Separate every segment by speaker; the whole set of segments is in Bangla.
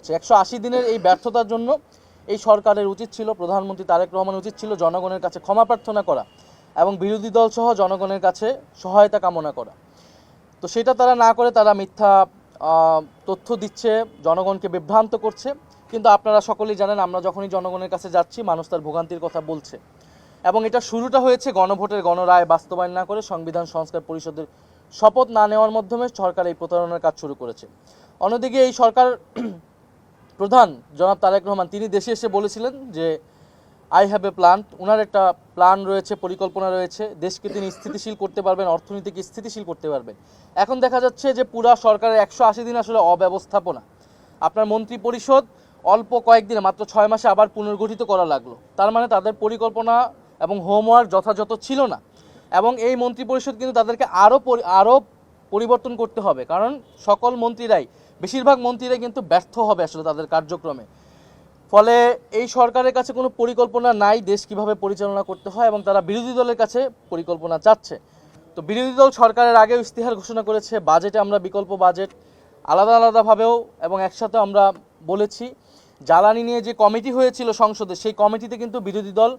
Speaker 1: করছে। 180 দিনের এই ব্যর্থতার জন্য এই সরকারের উচিত ছিল, প্রধানমন্ত্রী তারেক রহমানের উচিত ছিল জনগণের কাছে ক্ষমা প্রার্থনা করা এবং বিরোধী দল সহ জনগণের কাছে সহায়তা কামনা করা। তো সেটা তারা না করে তারা মিথ্যা তথ্য দিচ্ছে, জনগণকে বিভ্রান্ত করছে। কিন্তু আপনারা সকলেই জানেন, আমরা যখনই জনগণের কাছে যাচ্ছি মানুষ তার ভোগান্তির কথা বলছে। এবং এটা শুরুটা হয়েছে গণভোটের গণরায় বাস্তবায়ন না করে সংবিধান সংস্কার পরিষদের শপথ না নেওয়ার মাধ্যমে সরকার এই প্রতারণার কাজ শুরু করেছে। অন্যদিকে এই সরকার প্রধান জনাব তারেক রহমান তিনি দেশে এসে বলেছিলেন যে আই হ্যাভ এ প্ল্যান। ওনার একটা প্ল্যান রয়েছে, পরিকল্পনা রয়েছে, দেশকে তিনি স্থিতিশীল করতে পারবেন, অর্থনীতিকে স্থিতিশীল করতে পারবেন। এখন দেখা যাচ্ছে যে পুরা সরকারের 180 দিন আসলে অব্যবস্থাপনা। আপনার মন্ত্রী পরিষদ অল্প কয়েকদিনে, মাত্র 6 মাসে আবার পুনর্গঠিত করা লাগলো। তার মানে তাদের পরিকল্পনা এবং হোমওয়ার্ক যথাযথ ছিল না। এবং এই মন্ত্রী পরিষদ কিন্তু তাদেরকে আরও পরিবর্তন করতে হবে, কারণ সকল মন্ত্রীরাই, বেশিরভাগ মন্ত্রীরাই কিন্তু ব্যর্থ হবে আসলে তাদের কার্যক্রমে। ফলে এই সরকারের কাছে কোনো পরিকল্পনা নাই দেশ কিভাবে পরিচালনা করতে হয়, এবং তারা বিরোধী দলের কাছে পরিকল্পনা চাচ্ছে। তো বিরোধী দল সরকারের আগেও ইস্তেহার ঘোষণা করেছে, বাজেটে আমরা বিকল্প বাজেট আলাদা আলাদাভাবেও এবং একসাথে আমরা বলেছি। জ্বালানি নিয়ে যে কমিটি হয়েছিল সংসদে, সেই কমিটিতে কিন্তু বিরোধী দল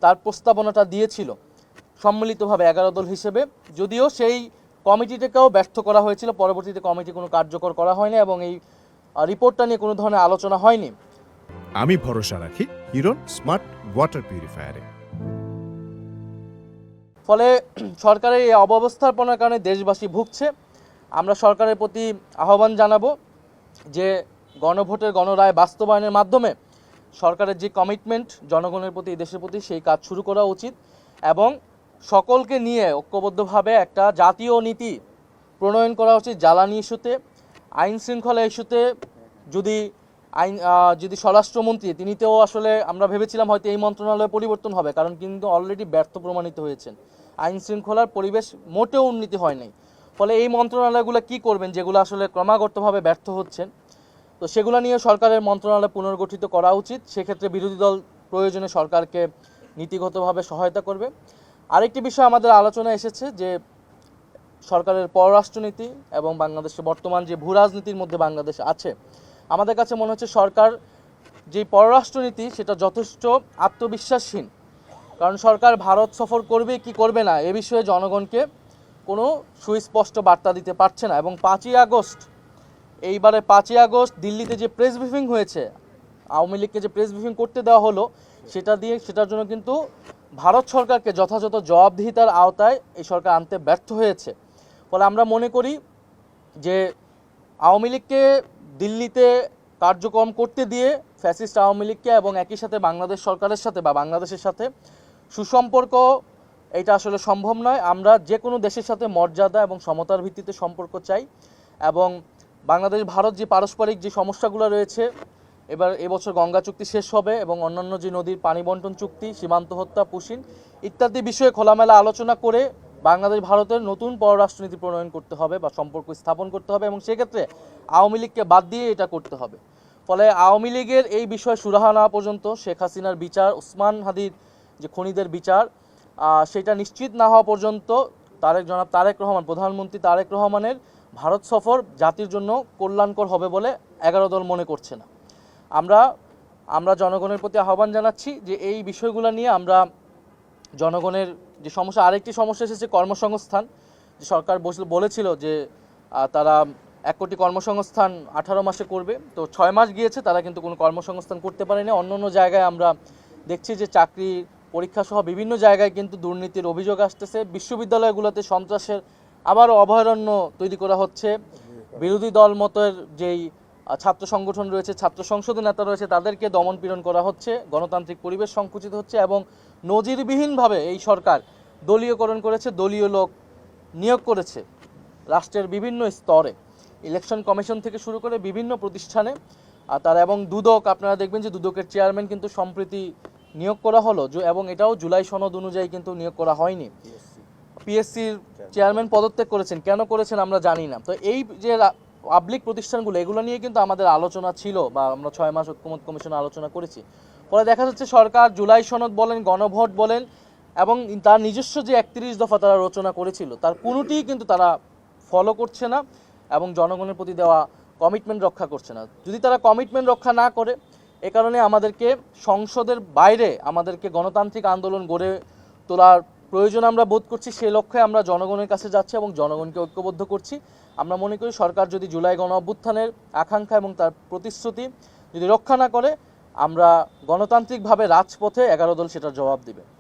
Speaker 1: তার প্রস্তাবনাটা দিয়েছিল সম্মিলিতভাবে 11 দল হিসেবে, যদিও সেই কমিটিটাকেও ব্যর্থ করা হয়েছিল। পরবর্তীতে কমিটি কোনো কার্যকর করা হয়নি এবং এই রিপোর্টটা নিয়ে কোনো ধরনের আলোচনা হয়নি।
Speaker 2: আমি ভরসা রাখি হিরন স্মার্ট ওয়াটার পিউরিফায়ারে।
Speaker 1: ফলে সরকারের এই অব্যবস্থাপনার কারণে দেশবাসী ভুগছে। আমরা সরকারের প্রতি আহ্বান জানাবো যে গণভোটের গণরায় বাস্তবায়নের মাধ্যমে সরকারের যে কমিটমেন্ট জনগণের প্রতি, দেশের প্রতি, সেই কাজ শুরু করা উচিত এবং সকলকে নিয়ে ঐক্যবদ্ধভাবে একটা জাতীয় নীতি প্রণয়ন করা উচিত। জ্বালানি ইস্যুতে, আইন শৃঙ্খলা ইস্যুতে যদি স্বরাষ্ট্রমন্ত্রী তিনিতেও আসলে আমরা ভেবেছিলাম হয়তো এই মন্ত্রণালয়ে পরিবর্তন হবে, কারণ কিন্তু অলরেডি ব্যর্থ প্রমাণিত হয়েছেন। আইন শৃঙ্খলার পরিবেশ মোটেও উন্নতি হয় নাই। ফলে এই মন্ত্রণালয়গুলো কি করবেন যেগুলো আসলে ক্রমাগতভাবে ব্যর্থ হচ্ছেন? তো সেগুলো নিয়ে সরকারের মন্ত্রণালয় পুনর্গঠিত করা উচিত। সেক্ষেত্রে বিরোধী দল প্রয়োজনে সরকারকে নীতিগতভাবে সহায়তা করবে। আরেকটি বিষয় আমাদের আলোচনা এসেছে যে সরকারের পররাষ্ট্রনীতি এবং বাংলাদেশে বর্তমান যে ভূ রাজনীতির মধ্যে বাংলাদেশ আছে, আমাদের কাছে মনে হচ্ছে সরকার যে পররাষ্ট্রনীতি সেটা যথেষ্ট আত্মবিশ্বাসহীন। কারণ সরকার ভারত সফর করবে কি করবে না এ বিষয়ে জনগণকে কোনো সুস্পষ্ট বার্তা দিতে পারছে না। এবং 5ই আগস্ট, এইবারে 5ই আগস্ট দিল্লিতে যে প্রেস ব্রিফিং হয়েছে, আওয়ামী লীগকে যে প্রেস ব্রিফিং করতে দেওয়া হলো, সেটার জন্য কিন্তু ভারত সরকারকে যথাযথ জবাবদিহিতার আওতায় এই সরকার আনতে ব্যর্থ হয়েছে। ফলে আমরা মনে করি যে আওয়ামী লীগকে দিল্লিতে কার্যক্রম করতে দিয়ে ফ্যাসিস্ট আওয়ামী লীগকে এবং একই সাথে বাংলাদেশ সরকারের সাথে বা বাংলাদেশের সাথে সুসম্পর্ক, এটা আসলে সম্ভব নয়। আমরা যে কোনো দেশের সাথে মর্যাদা এবং সমতার ভিত্তিতে সম্পর্ক চাই। এবং বাংলাদেশ ভারত যে পারস্পরিক যে সমস্যাগুলো রয়েছে, এবছর গঙ্গা চুক্তি শেষ হবে এবং অন্যান্য যে নদীর পানি বন্টন চুক্তি, সীমান্ত হত্যা, পুশিন ইত্যাদি বিষয়ে খোলামেলা আলোচনা করে বাংলাদেশ ভারতের নতুন পররাষ্ট্রনীতি প্রণয়ন করতে হবে বা সম্পর্ক স্থাপন করতে হবে, এবং সেক্ষেত্রে আওয়ামী লীগকে বাদ দিয়ে এটা করতে হবে। ফলে আওয়ামী লীগের এই বিষয় সুরাহা না পর্যন্ত, শেখ হাসিনার বিচার, ওসমান হাদির যে খুনিদের বিচার, সেটা নিশ্চিত না হওয়া পর্যন্ত জনাব তারেক রহমান, প্রধানমন্ত্রী তারেক রহমানের ভারত সফর জাতির জন্য কল্যাণকর হবে বলে 11 দল মনে করছে না। আমরা জনগণের প্রতি আহ্বান জানাচ্ছি যে এই বিষয়গুলো নিয়ে আমরা জনগণের যে সমস্যা, আরেকটি সমস্যা এসেছে কর্মসংস্থান। যে সরকার বলেছিল যে তারা 1 কোটি কর্মসংস্থান 18 মাসে করবে, তো 6 মাস গিয়েছে, তারা কিন্তু কোনো কর্মসংস্থান করতে পারেনি। অন্য জায়গায় আমরা দেখছি যে চাকরি পরীক্ষা সহ বিভিন্ন জায়গায় কিন্তু দুর্নীতির অভিযোগ আসতেছে। বিশ্ববিদ্যালয়গুলোতে সন্ত্রাসের আবারও অভয়ারণ্য তৈরি করা হচ্ছে। বিরোধী দল মতের যেই ছাত্র সংগঠন রয়েছে, ছাত্র সংসদের নেতা রয়েছে, তাদেরকে দমন পীড়ন করা হচ্ছে, গণতান্ত্রিক পরিবেশ সংকুচিত হচ্ছে এবং নজিরবিহীনভাবে এই সরকার দলীয়করণ করেছে, দলীয় লোক নিয়োগ করেছে রাষ্ট্রের বিভিন্ন স্তরে, ইলেকশন কমিশন থেকে শুরু করে বিভিন্ন প্রতিষ্ঠানে। তারা এবং দুদক, আপনারা দেখবেন যে দুদকের চেয়ারম্যান কিন্তু সম্প্রতি নিয়োগ করা হলো, এবং এটাও জুলাই সনদ অনুযায়ী কিন্তু নিয়োগ করা হয়নি। পিএসসির চেয়ারম্যান পদত্যাগ করেছেন, কেন করেছেন আমরা জানি না। তো এই যে পাবলিক প্রতিষ্ঠানগুলো, এগুলো নিয়ে কিন্তু আমাদের আলোচনা ছিল বা আমরা 6 মাস ঐক্যমত্য কমিশনে আলোচনা করেছি। ফলে দেখা যাচ্ছে সরকার জুলাই সনদ বলেন, গণভোট বলেন এবং তার নিজস্ব যে 31 দফা তারা রচনা করেছিল, তার কোনোটিই কিন্তু তারা ফলো করছে না এবং জনগণের প্রতি দেওয়া কমিটমেন্ট রক্ষা করছে না। যদি তারা কমিটমেন্ট রক্ষা না করে, এ কারণে আমাদেরকে সংসদের বাইরে আমাদেরকে গণতান্ত্রিক আন্দোলন গড়ে তোলার প্রয়োজন আমরা বোধ করছি। সেই লক্ষ্যে আমরা জনগণের কাছে যাচ্ছি এবং জনগণকে ঐক্যবদ্ধ করছি। আমরা মনে করি সরকার যদি জুলাই গণ অভ্যুত্থানের আকাঙ্ক্ষা এবং তার প্রতিশ্রুতি যদি রক্ষা না করে, আমরা গণতান্ত্রিকভাবে রাজপথে 11 দল সেটার জবাব দিবে।